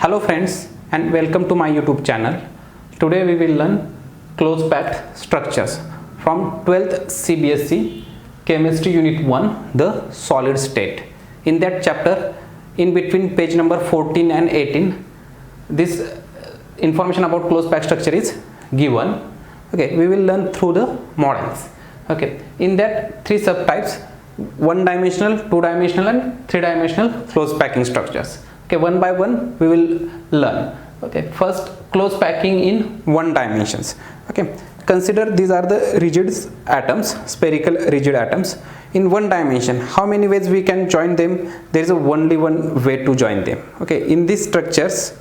Hello friends and welcome to my YouTube channel. Today we will learn close packed structures from 12th CBSE Chemistry Unit 1, the solid state. In that chapter, in between page number 14 and 18, this information about close packed structure is given. Okay, we will learn through the models. Okay, in that three subtypes: one dimensional, two dimensional and three dimensional close packing structures. Okay, one by one we will learn. Okay, first close packing in one dimensions. Okay, consider these are the rigid atoms, spherical rigid atoms in one dimension. How many ways we can join them? There is only one way to join them. Okay, in these structures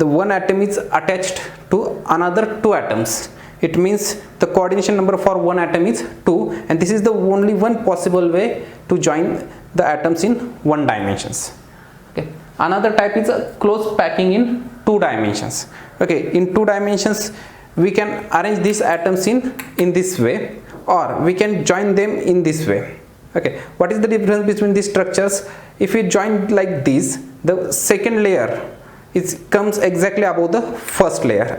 the one atom is attached to another two atoms. It means the coordination number for one atom is 2, and this is the only one possible way to join the atoms in one dimensions. Okay, another type is a close packing in two dimensions. Okay, in two dimensions we can arrange these atoms in this way, or we can join them in this way. Okay, what is the difference between these structures? If we join like this, the second layer comes exactly above the first layer.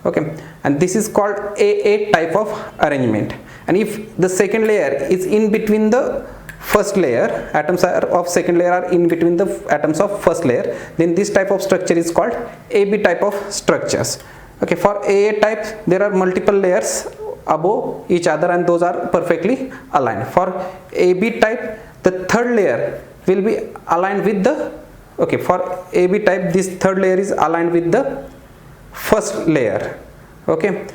Okay, and this is called AA type of arrangement. And if the second layer is in between the first layer, atoms of second layer are in between the atoms of first layer, then this type of structure is called AB type of structures. Okay, for AA type there are multiple layers above each other and those are perfectly aligned. For AB type, the third layer will be aligned with the, okay, for AB type this third layer is aligned with the first layer. Okay,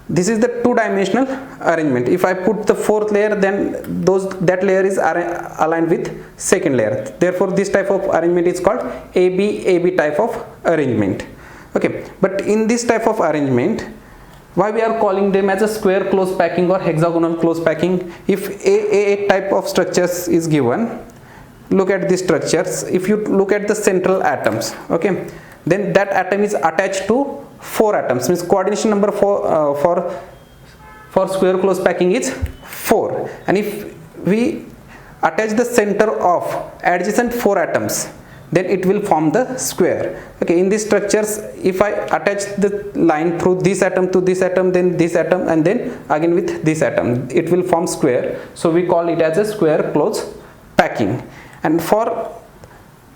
this is the two-dimensional arrangement. If I put the fourth layer, then that layer is aligned with second layer. Therefore this type of arrangement is called AB type of arrangement. Okay, but in this type of arrangement, why we are calling them as a square close packing or hexagonal close packing? If AA type of structures is given, look at these structures. If you look at the central atoms, okay, then that atom is attached to four atoms, means coordination number for square close packing is 4. And if we attach the center of adjacent four atoms, then it will form the square. Okay, in these structures, if I attach the line through this atom to this atom, then this atom, and then again with this atom, it will form square. So we call it as a square close packing. And for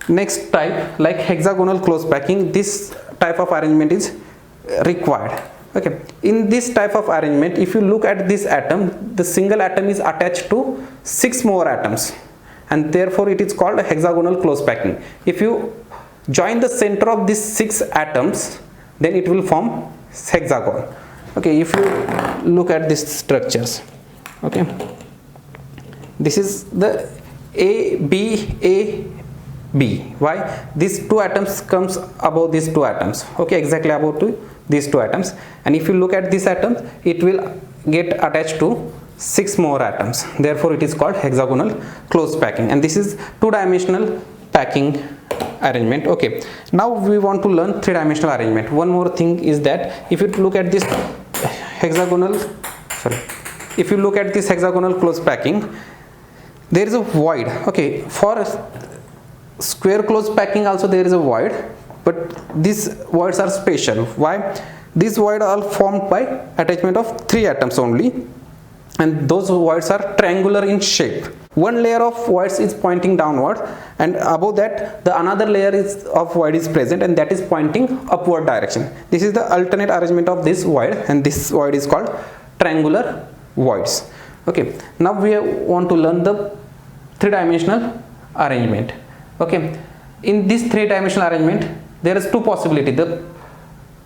next type, like hexagonal close packing, this type of arrangement is required. Okay, in this type of arrangement, if you look at this atom, the single atom is attached to 6 more atoms, and therefore it is called a hexagonal close packing. If you join the center of these 6 atoms, then it will form hexagon. Okay, if you look at these structures, okay, this is the AB. Why? These two atoms comes above these two atoms. Okay, exactly above these two atoms. And if you look at this atom, it will get attached to 6 more atoms. Therefore it is called hexagonal close packing. And this is two-dimensional packing arrangement. Okay, now we want to learn three-dimensional arrangement. One more thing is that if you look at this hexagonal close packing, there is a void. Okay, for square close packing also there is a void, but these voids are special. Why? These voids are formed by attachment of 3 atoms only, and those voids are triangular in shape. One layer of voids is pointing downward, and above that the another layer of void is present, and that is pointing upward direction. This is the alternate arrangement of this void, and this void is called triangular voids. Okay, now we want to learn the three-dimensional arrangement. Okay, in this three-dimensional arrangement there is two possibilities: the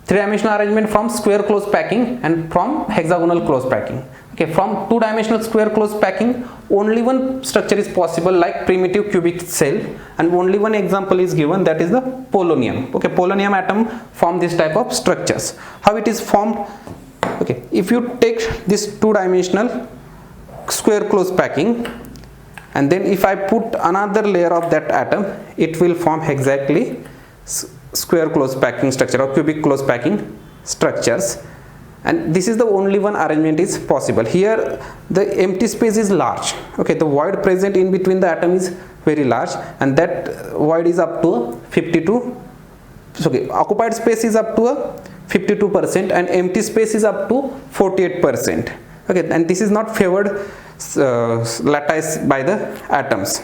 three-dimensional arrangement from square close packing and from hexagonal close packing. Okay, from two-dimensional square close packing, only one structure is possible, like primitive cubic cell, and only one example is given, that is the polonium. Okay, polonium atom form this type of structures. How it is formed? Okay, if you take this two-dimensional square close packing, and then if I put another layer of that atom, it will form exactly square close packing structure or cubic close packing structures. And this is the only one arrangement is possible. Here the empty space is large. Okay, the void present in between the atom is very large, and that void is up to 50 to okay, occupied space is up to a 52% and empty space is up to 48%. Okay, and this is not favored lattice by the atoms.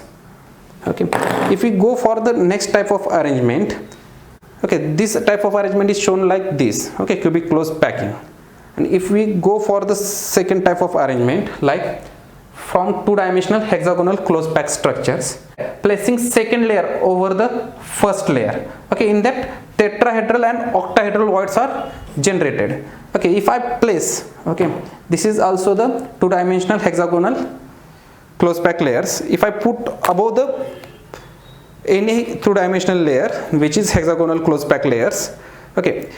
Okay, if we go for the next type of arrangement, okay, this type of arrangement is shown like this. Okay, cubic closed packing. And if we go for the second type of arrangement, like from two-dimensional hexagonal closed pack structures, placing second layer over the first layer. Okay, in that tetrahedral and octahedral voids are generated. Okay, if I place, okay, this is also the two-dimensional hexagonal closed pack layers. If I put above the any two-dimensional layer which is hexagonal closed pack layers, okay,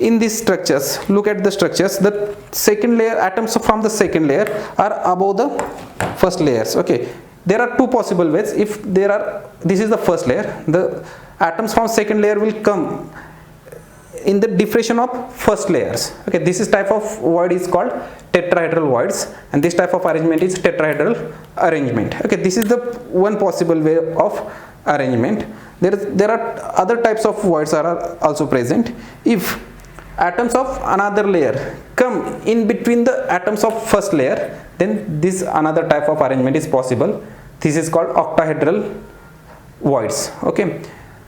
in these structures, look at the structures, the second layer, atoms from the second layer are above the first layers. Okay, there are two possible ways. If there are, this is the first layer, the atoms from second layer will come in the diffraction of first layers. Okay, this is type of void is called tetrahedral voids, and this type of arrangement is tetrahedral arrangement. Okay, this is the one possible way of arrangement. There are other types of voids are also present. If atoms of another layer come in between the atoms of first layer, then this another type of arrangement is possible. This is called octahedral voids. Okay,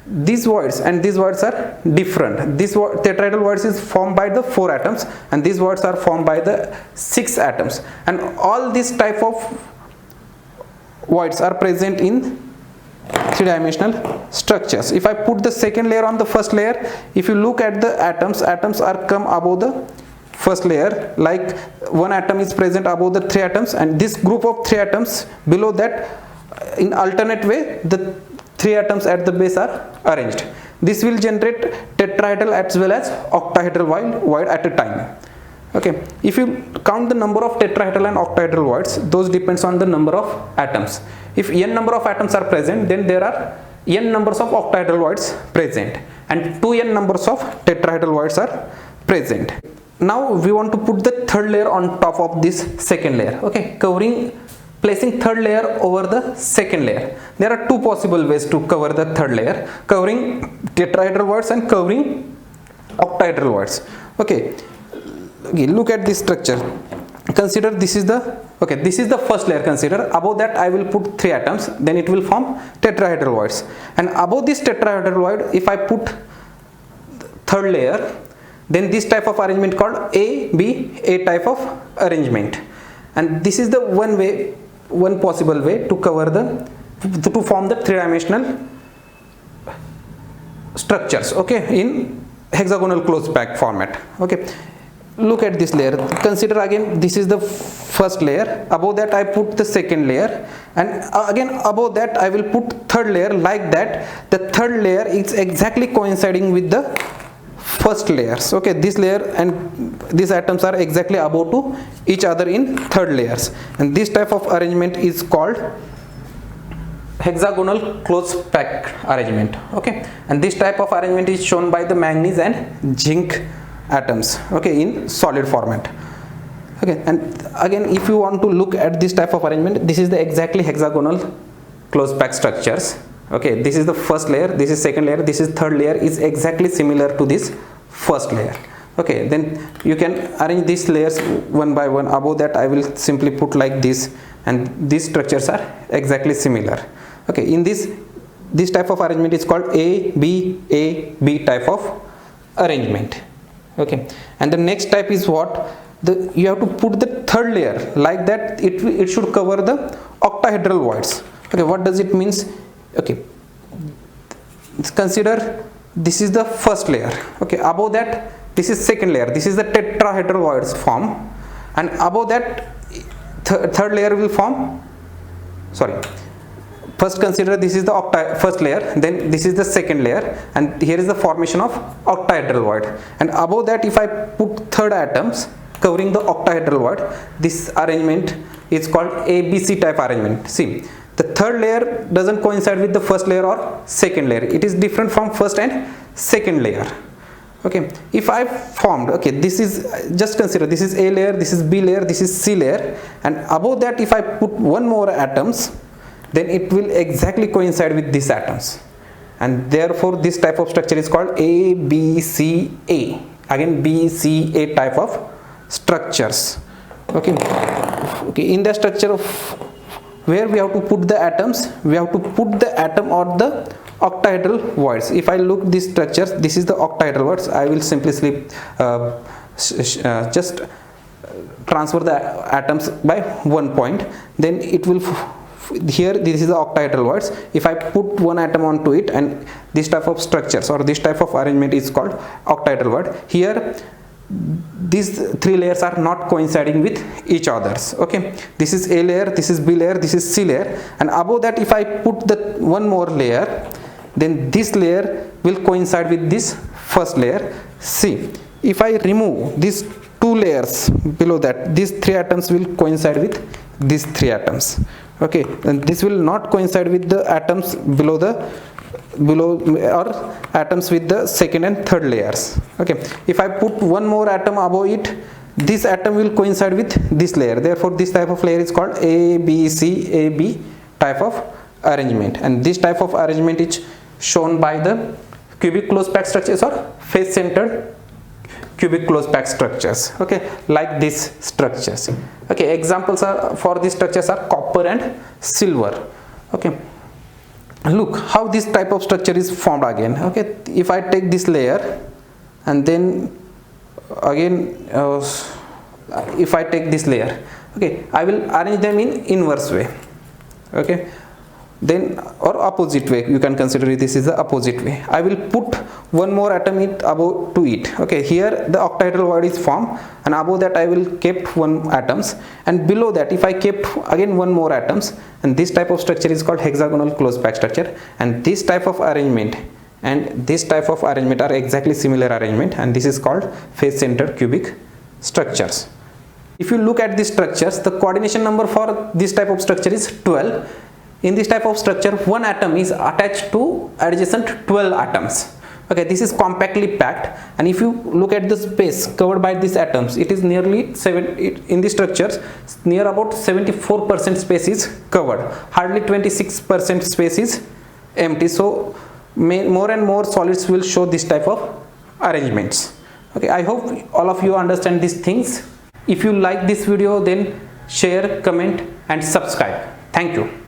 these voids and these voids are different. This tetrahedral voids is formed by the 4 atoms and these voids are formed by the 6 atoms, and all these type of voids are present in three-dimensional structures. If I put the second layer on the first layer, if you look at the atoms are come above the first layer, like one atom is present above the 3 atoms, and this group of 3 atoms below that, in alternate way the 3 atoms at the base are arranged. This will generate tetrahedral as well as octahedral void at a time. Okay, if you count the number of tetrahedral and octahedral voids, those depends on the number of atoms. If n number of atoms are present, then there are n numbers of octahedral voids present and 2n numbers of tetrahedral voids are present. Now we want to put the third layer on top of this second layer. Okay, placing third layer over the second layer. There are two possible ways to cover the third layer, covering tetrahedral voids and covering octahedral voids. Okay, look at this structure. Consider this is the first layer. Consider above that I will put 3 atoms, then it will form tetrahedral voids, and above this tetrahedral void if I put third layer, then this type of arrangement called A type of arrangement. And this is the one possible way to cover to form the three-dimensional structures, okay, in hexagonal closed pack format. Okay, look at this layer. Consider again, this is the first layer. Above that I put the second layer, and again above that I will put third layer. Like that, the third layer is exactly coinciding with the first layers. Okay, this layer and these atoms are exactly above to each other in third layers, and this type of arrangement is called hexagonal closed pack arrangement. Okay, and this type of arrangement is shown by the manganese and zinc atoms, okay, in solid format. Okay, and again if you want to look at this type of arrangement, this is the exactly hexagonal closed pack structures. Okay, this is the first layer, this is second layer, this is third layer, is exactly similar to this first layer. Okay, then you can arrange these layers one by one. Above that I will simply put like this, and these structures are exactly similar. Okay, in this type of arrangement is called A B type of arrangement. Okay, and the next type is what, you have to put the third layer like that, it should cover the octahedral voids. Okay, what does it means? Okay, consider this is the first layer. Okay, above that this is second layer, this is the tetrahedral voids form, and above that third layer will form, first consider this is the first layer, then this is the second layer, and here is the formation of octahedral void, and above that if I put third atoms covering the octahedral void, this arrangement is called ABC type arrangement. See, the third layer doesn't coincide with the first layer or second layer, it is different from first and second layer. Okay, if I formed, okay, this is, just consider this is A layer, this is B layer, this is C layer, and above that if I put one more atoms, then it will exactly coincide with these atoms, and therefore this type of structure is called ABCA. Again, BCA type of structures. Okay, in the structure of where we have to put the atoms, we have to put the atom or the octahedral voids. If I look these structures, this is the octahedral voids. I will simply just transfer the atoms by one point, then it will here this is the octahedral voids. If I put one atom onto it, and this type of structures or this type of arrangement is called octahedral void. Here these three layers are not coinciding with each others. Okay, this is A layer, this is B layer, this is C layer, and above that if I put the one more layer, then this layer will coincide with this first layer C. If I remove these two layers below that, these three atoms will coincide with these three atoms. Okay, and this will not coincide with the atoms below or atoms with the second and third layers. Okay, if I put one more atom above it, this atom will coincide with this layer. Therefore this type of layer is called ABCAB type of arrangement, and this type of arrangement is shown by the cubic close packed structures or face centered cubic close packed structures. Okay, like these structures. Okay, examples are for these structures are copper and silver. Okay, look how this type of structure is formed again. Okay, if I take this layer and then again if I take this layer, okay, I will arrange them in inverse way. Okay, then or opposite way, you can consider it, this is the opposite way. I will put one more atom above to it. Okay, here the octahedral void is formed, and above that I will kept one atoms, and below that if I kept again one more atoms, and this type of structure is called hexagonal close packed structure. And this type of arrangement and this type of arrangement are exactly similar arrangement, and this is called face centered cubic structures. If you look at these structures, the coordination number for this type of structure is 12. In this type of structure, one atom is attached to adjacent 12 atoms. Okay, this is compactly packed, and if you look at the space covered by these atoms, it is nearly in the structures near about 74% space is covered. Hardly 26% space is empty. So more and more solids will show this type of arrangements. Okay, I hope all of you understand these things. If you like this video, then share, comment and subscribe. Thank you.